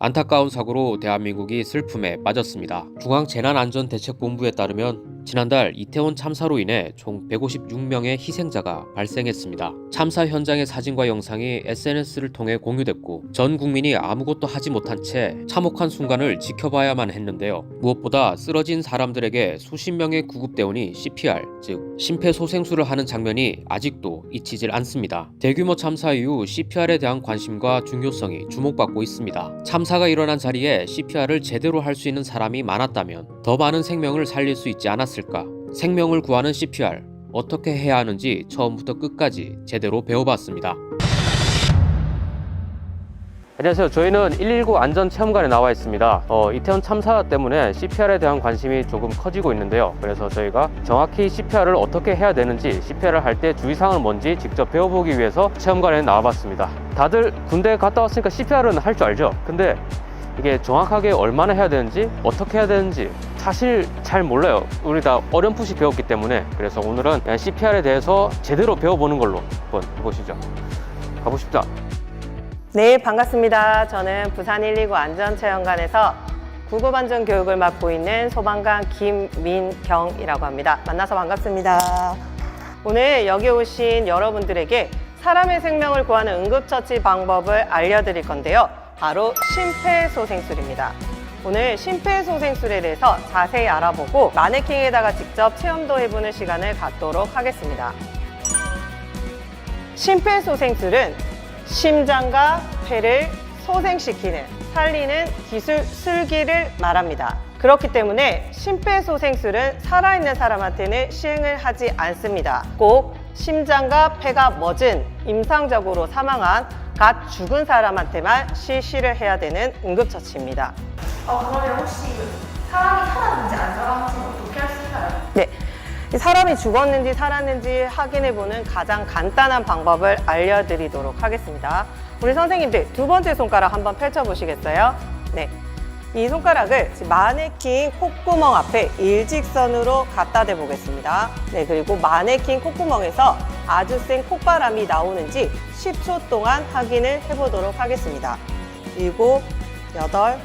안타까운 사고로 대한민국이 슬픔에 빠졌습니다. 중앙재난안전대책본부에 따르면 지난달 이태원 참사로 인해 총 156명의 희생자가 발생했습니다. 참사 현장의 사진과 영상이 SNS를 통해 공유됐고 전 국민이 아무것도 하지 못한 채 참혹한 순간을 지켜봐야만 했는데요. 무엇보다 쓰러진 사람들에게 수십 명의 구급대원이 CPR, 즉 심폐소생술을 하는 장면이 아직도 잊히질 않습니다. 대규모 참사 이후 CPR에 대한 관심과 중요성이 주목받고 있습니다. 참사가 일어난 자리에 CPR을 제대로 할 수 있는 사람이 많았다면 더 많은 생명을 살릴 수 있지 않았을까? 생명을 구하는 CPR, 어떻게 해야 하는지 처음부터 끝까지 제대로 배워봤습니다. 안녕하세요. 저희는 119 안전체험관에 나와 있습니다. 이태원 참사 때문에 CPR에 대한 관심이 조금 커지고 있는데요. 그래서 저희가 정확히 CPR을 어떻게 해야 되는지, CPR을 할 때 주의사항은 뭔지 직접 배워보기 위해서 체험관에 나와봤습니다. 다들 군대 갔다 왔으니까 CPR은 할 줄 알죠? 근데 이게 정확하게 얼마나 해야 되는지, 어떻게 해야 되는지 사실 잘 몰라요. 우리 다 어렴풋이 배웠기 때문에. 그래서 오늘은 CPR에 대해서 제대로 배워보는 걸로 한번 해보시죠. 가보십시다. 네, 반갑습니다. 저는 부산 119 안전체험관에서 구급안전 교육을 맡고 있는 소방관 김민경이라고 합니다. 만나서 반갑습니다. 오늘 여기 오신 여러분들에게 사람의 생명을 구하는 응급처치 방법을 알려드릴 건데요. 바로 심폐소생술입니다. 오늘 심폐소생술에 대해서 자세히 알아보고 마네킹에다가 직접 체험도 해보는 시간을 갖도록 하겠습니다. 심폐소생술은 심장과 폐를 소생시키는, 살리는 기술 술기를 말합니다. 그렇기 때문에 심폐소생술은 살아있는 사람한테는 시행을 하지 않습니다. 꼭 심장과 폐가 멎은, 임상적으로 사망한, 갓 죽은 사람한테만 실시를 해야 되는 응급처치입니다. 그러면 혹시 사람이 살았는지 안 살았는지 어떻게 할 수 있나요? 네. 사람이 죽었는지 살았는지 확인해보는 가장 간단한 방법을 알려드리도록 하겠습니다. 우리 선생님들 두 번째 손가락 한번 펼쳐보시겠어요? 네. 이 손가락을 마네킹 콧구멍 앞에 일직선으로 갖다 대 보겠습니다. 네, 그리고 마네킹 콧구멍에서 아주 센 콧바람이 나오는지 10초 동안 확인을 해보도록 하겠습니다. 7, 8,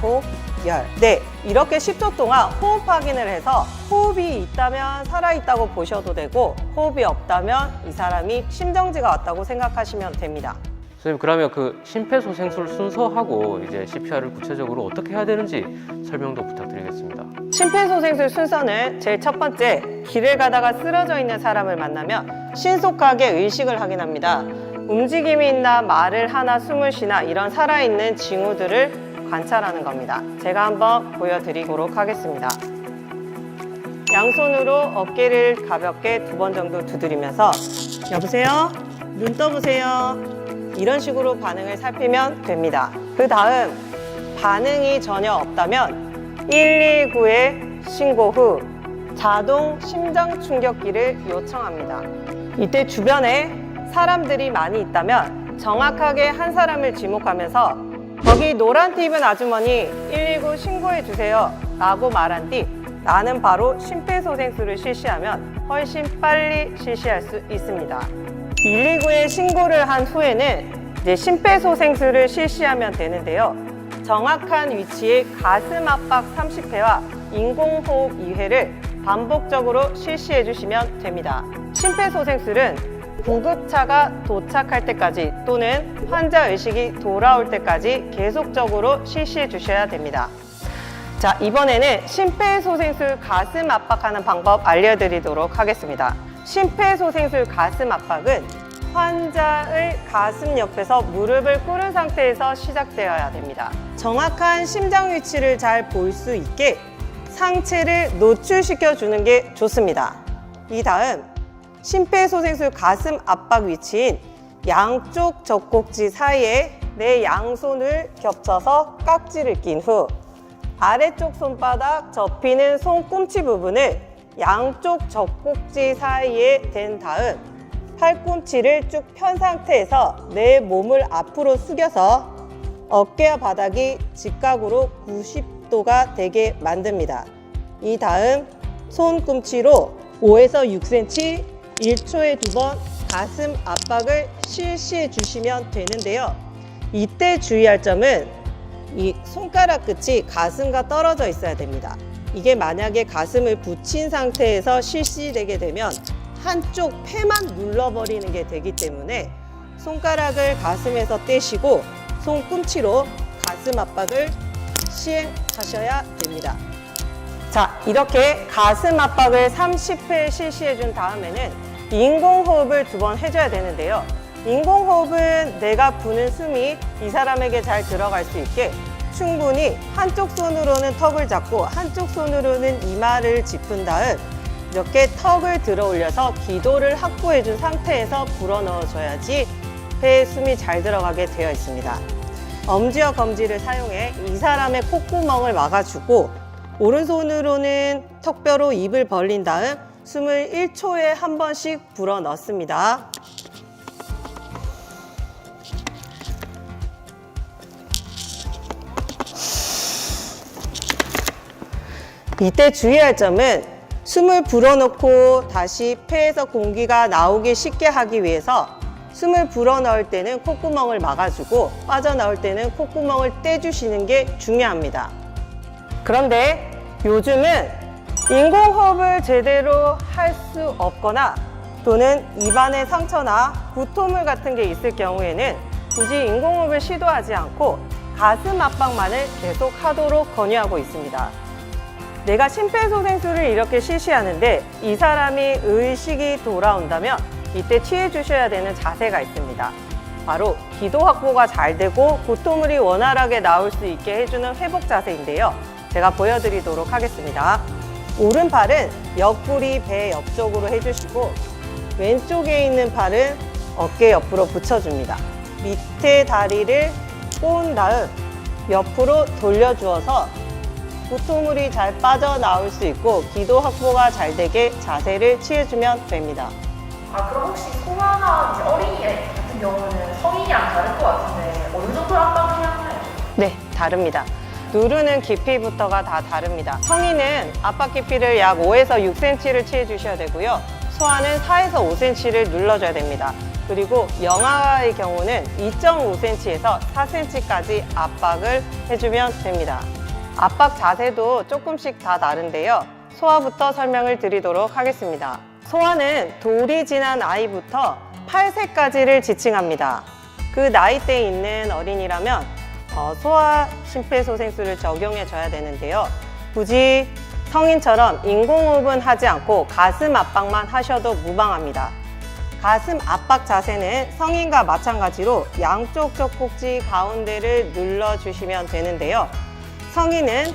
9, 10. 네, 이렇게 10초 동안 호흡 확인을 해서 호흡이 있다면 살아있다고 보셔도 되고 호흡이 없다면 이 사람이 심정지가 왔다고 생각하시면 됩니다. 선생님, 그러면 그 심폐소생술 순서하고 이제 CPR을 구체적으로 어떻게 해야 되는지 설명도 부탁드리겠습니다. 심폐소생술 순서는 제일 첫 번째, 길을 가다가 쓰러져 있는 사람을 만나면 신속하게 의식을 확인합니다. 움직임이 있나, 말을 하나, 숨을 쉬나 이런 살아있는 징후들을 관찰하는 겁니다. 제가 한번 보여드리도록 하겠습니다. 양손으로 어깨를 가볍게 2번 정도 두드리면서 여보세요? 눈 떠보세요. 이런 식으로 반응을 살피면 됩니다. 그 다음 반응이 전혀 없다면 119에 신고 후 자동 심장 충격기를 요청합니다. 이때 주변에 사람들이 많이 있다면 정확하게 한 사람을 지목하면서 거기 노란 티 입은 아주머니 119 신고해 주세요 라고 말한 뒤 나는 바로 심폐소생술을 실시하면 훨씬 빨리 실시할 수 있습니다. 119에 신고를 한 후에는 이제 심폐소생술을 실시하면 되는데요. 정확한 위치에 가슴 압박 30회와 인공호흡 2회를 반복적으로 실시해 주시면 됩니다. 심폐소생술은 구급차가 도착할 때까지 또는 환자 의식이 돌아올 때까지 계속적으로 실시해 주셔야 됩니다. 자, 이번에는 심폐소생술 가슴 압박하는 방법 알려드리도록 하겠습니다. 심폐소생술 가슴 압박은 환자의 가슴 옆에서 무릎을 꿇은 상태에서 시작되어야 됩니다. 정확한 심장 위치를 잘 볼 수 있게 상체를 노출시켜 주는 게 좋습니다. 이 다음 심폐소생술 가슴 압박 위치인 양쪽 젖꼭지 사이에 내 양손을 겹쳐서 깍지를 낀 후 아래쪽 손바닥 접히는 손꿈치 부분을 양쪽 젖꼭지 사이에 댄 다음 팔꿈치를 쭉 편 상태에서 내 몸을 앞으로 숙여서 어깨와 바닥이 직각으로 90도가 되게 만듭니다. 이 다음 손꿈치로 5에서 6cm 1초에 2번 가슴 압박을 실시해 주시면 되는데요. 이때 주의할 점은 이 손가락 끝이 가슴과 떨어져 있어야 됩니다. 이게 만약에 가슴을 붙인 상태에서 실시되게 되면 한쪽 폐만 눌러버리는 게 되기 때문에 손가락을 가슴에서 떼시고 손꿈치로 가슴 압박을 시행하셔야 됩니다. 자, 이렇게 가슴 압박을 30회 실시해 준 다음에는 인공호흡을 2번 해줘야 되는데요. 인공호흡은 내가 부는 숨이 이 사람에게 잘 들어갈 수 있게 충분히 한쪽 손으로는 턱을 잡고 한쪽 손으로는 이마를 짚은 다음 이렇게 턱을 들어 올려서 기도를 확보해 준 상태에서 불어넣어 줘야지 폐에 숨이 잘 들어가게 되어 있습니다. 엄지와 검지를 사용해 이 사람의 콧구멍을 막아주고 오른손으로는 턱뼈로 입을 벌린 다음 숨을 1초에 한 번씩 불어넣습니다. 이때 주의할 점은 숨을 불어넣고 다시 폐에서 공기가 나오기 쉽게 하기 위해서 숨을 불어넣을 때는 콧구멍을 막아주고 빠져나올 때는 콧구멍을 떼주시는 게 중요합니다. 그런데 요즘은 인공호흡을 제대로 할 수 없거나 또는 입안에 상처나 구토물 같은 게 있을 경우에는 굳이 인공호흡을 시도하지 않고 가슴 압박만을 계속 하도록 권유하고 있습니다. 내가 심폐소생술을 이렇게 실시하는데 이 사람이 의식이 돌아온다면 이때 취해 주셔야 되는 자세가 있습니다. 바로 기도 확보가 잘 되고 구토물이 원활하게 나올 수 있게 해주는 회복 자세인데요. 제가 보여드리도록 하겠습니다. 오른팔은 옆구리 배 옆쪽으로 해주시고 왼쪽에 있는 팔은 어깨 옆으로 붙여줍니다. 밑에 다리를 꼬은 다음 옆으로 돌려주어서 구토물이 잘 빠져나올 수 있고 기도 확보가 잘 되게 자세를 취해주면 됩니다. 아, 그럼 혹시 소아나 이제 어린이 같은 경우는 성인이랑 다를 것 같은데 어느 정도 압박을 해야 하나요? 네, 다릅니다. 누르는 깊이부터가 다 다릅니다. 성인은 압박 깊이를 약 5에서 6cm를 취해주셔야 되고요. 소아는 4에서 5cm를 눌러줘야 됩니다. 그리고 영아의 경우는 2.5cm에서 4cm까지 압박을 해주면 됩니다. 압박 자세도 조금씩 다 다른데요. 소아부터 설명을 드리도록 하겠습니다. 소아는 돌이 지난 아이부터 8세까지를 지칭합니다. 그 나이대에 있는 어린이라면 소아 심폐소생술을 적용해 줘야 되는데요. 굳이 성인처럼 인공호흡은 하지 않고 가슴 압박만 하셔도 무방합니다. 가슴 압박 자세는 성인과 마찬가지로 양쪽 젖꼭지 가운데를 눌러주시면 되는데요. 성인은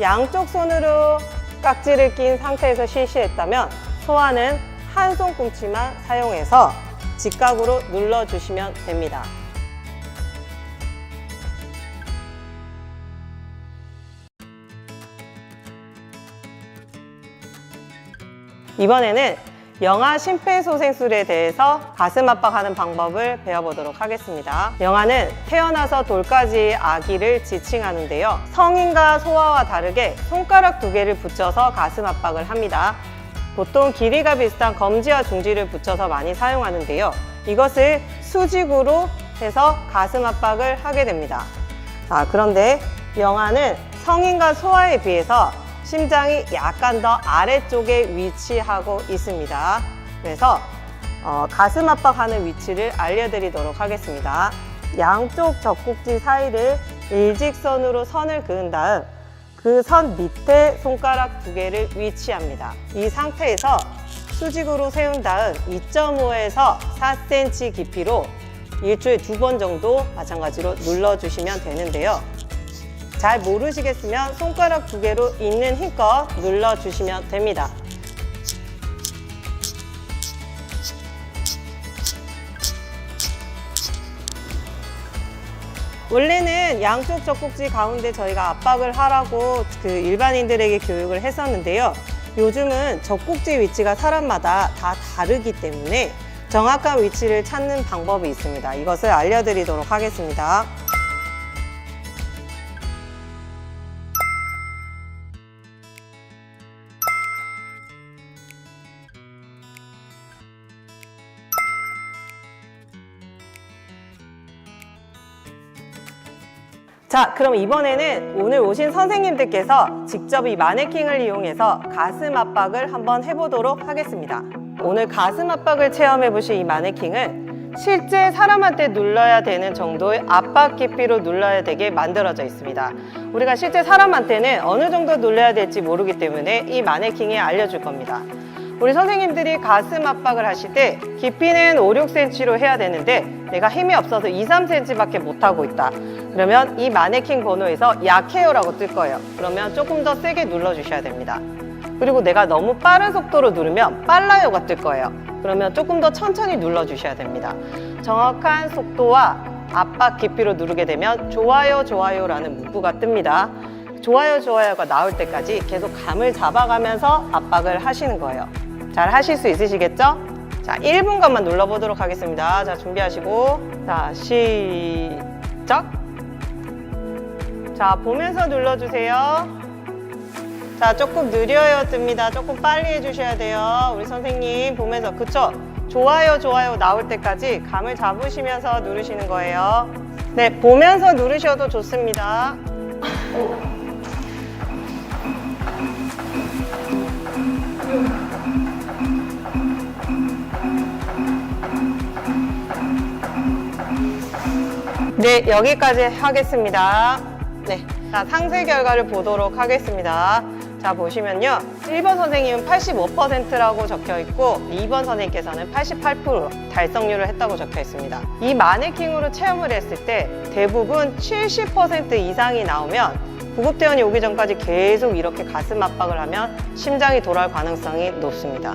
양쪽 손으로 깍지를 낀 상태에서 실시했다면 소아는 한 손꿈치만 사용해서 직각으로 눌러주시면 됩니다. 이번에는 영아 심폐소생술에 대해서 가슴 압박하는 방법을 배워보도록 하겠습니다. 영아는 태어나서 돌까지의 아기를 지칭하는데요. 성인과 소아와 다르게 손가락 2개를 붙여서 가슴 압박을 합니다. 보통 길이가 비슷한 검지와 중지를 붙여서 많이 사용하는데요. 이것을 수직으로 해서 가슴 압박을 하게 됩니다. 그런데 영아는 성인과 소아에 비해서 심장이 약간 더 아래쪽에 위치하고 있습니다. 그래서 가슴 압박하는 위치를 알려드리도록 하겠습니다. 양쪽 젖꼭지 사이를 일직선으로 선을 그은 다음 그 선 밑에 손가락 2개를 위치합니다. 이 상태에서 수직으로 세운 다음 2.5에서 4cm 깊이로 일주일에 2번 정도 마찬가지로 눌러주시면 되는데요. 잘 모르시겠으면 손가락 2개로 있는 힘껏 눌러주시면 됩니다. 원래는 양쪽 젖꼭지 가운데 저희가 압박을 하라고 일반인들에게 교육을 했었는데요. 요즘은 젖꼭지 위치가 사람마다 다 다르기 때문에 정확한 위치를 찾는 방법이 있습니다. 이것을 알려드리도록 하겠습니다. 자, 그럼 이번에는 오늘 오신 선생님들께서 직접 이 마네킹을 이용해서 가슴 압박을 한번 해보도록 하겠습니다. 오늘 가슴 압박을 체험해 보실 이 마네킹은 실제 사람한테 눌러야 되는 정도의 압박 깊이로 눌러야 되게 만들어져 있습니다. 우리가 실제 사람한테는 어느 정도 눌러야 될지 모르기 때문에 이 마네킹이 알려줄 겁니다. 우리 선생님들이 가슴 압박을 하실 때 깊이는 5, 6cm로 해야 되는데 내가 힘이 없어서 2, 3cm밖에 못하고 있다. 그러면 이 마네킹 번호에서 약해요라고 뜰 거예요. 그러면 조금 더 세게 눌러주셔야 됩니다. 그리고 내가 너무 빠른 속도로 누르면 빨라요가 뜰 거예요. 그러면 조금 더 천천히 눌러주셔야 됩니다. 정확한 속도와 압박 깊이로 누르게 되면 좋아요, 좋아요라는 문구가 뜹니다. 좋아요, 좋아요가 나올 때까지 계속 감을 잡아가면서 압박을 하시는 거예요. 잘 하실 수 있으시겠죠? 자, 1분간만 눌러보도록 하겠습니다. 자, 준비하시고, 자, 시작! 자, 보면서 눌러주세요. 자, 조금 느려요 뜹니다. 조금 빨리 해주셔야 돼요. 우리 선생님 보면서, 그쵸? 좋아요, 좋아요 나올 때까지 감을 잡으시면서 누르시는 거예요. 네, 보면서 누르셔도 좋습니다. 네, 여기까지 하겠습니다. 네, 자, 상세 결과를 보도록 하겠습니다. 자, 보시면요. 1번 선생님은 85%라고 적혀 있고 2번 선생님께서는 88% 달성률을 했다고 적혀 있습니다. 이 마네킹으로 체험을 했을 때 대부분 70% 이상이 나오면 구급대원이 오기 전까지 계속 이렇게 가슴 압박을 하면 심장이 돌아올 가능성이 높습니다.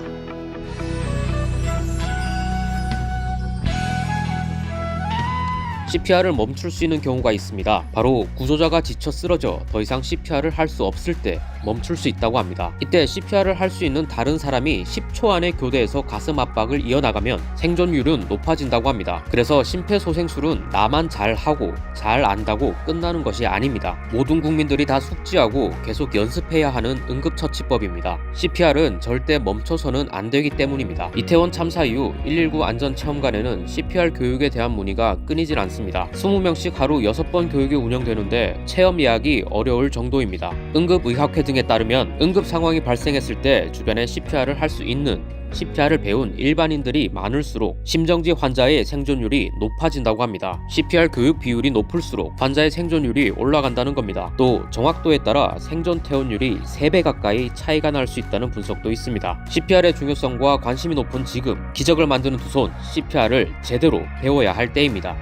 CPR을 멈출 수 있는 경우가 있습니다. 바로 구조자가 지쳐 쓰러져 더 이상 CPR을 할 수 없을 때 멈출 수 있다고 합니다. 이때 CPR을 할 수 있는 다른 사람이 10초 안에 교대해서 가슴 압박을 이어나가면 생존율은 높아진다고 합니다. 그래서 심폐소생술은 나만 잘하고 잘 안다고 끝나는 것이 아닙니다. 모든 국민들이 다 숙지하고 계속 연습해야 하는 응급처치법입니다. CPR은 절대 멈춰서는 안 되기 때문입니다. 이태원 참사 이후 119 안전체험관에는 CPR 교육에 대한 문의가 끊이질 않습니다. 20명씩 하루 6번 교육이 운영되는데 체험 예약이 어려울 정도입니다. 응급의학회 등에 따르면 응급 상황이 발생했을 때 주변에 CPR을 할 수 있는 CPR을 배운 일반인들이 많을수록 심정지 환자의 생존율이 높아진다고 합니다. CPR 교육 비율이 높을수록 환자의 생존율이 올라간다는 겁니다. 또 정확도에 따라 생존 퇴원율이 3배 가까이 차이가 날 수 있다는 분석도 있습니다. CPR의 중요성과 관심이 높은 지금 기적을 만드는 두 손 CPR을 제대로 배워야 할 때입니다.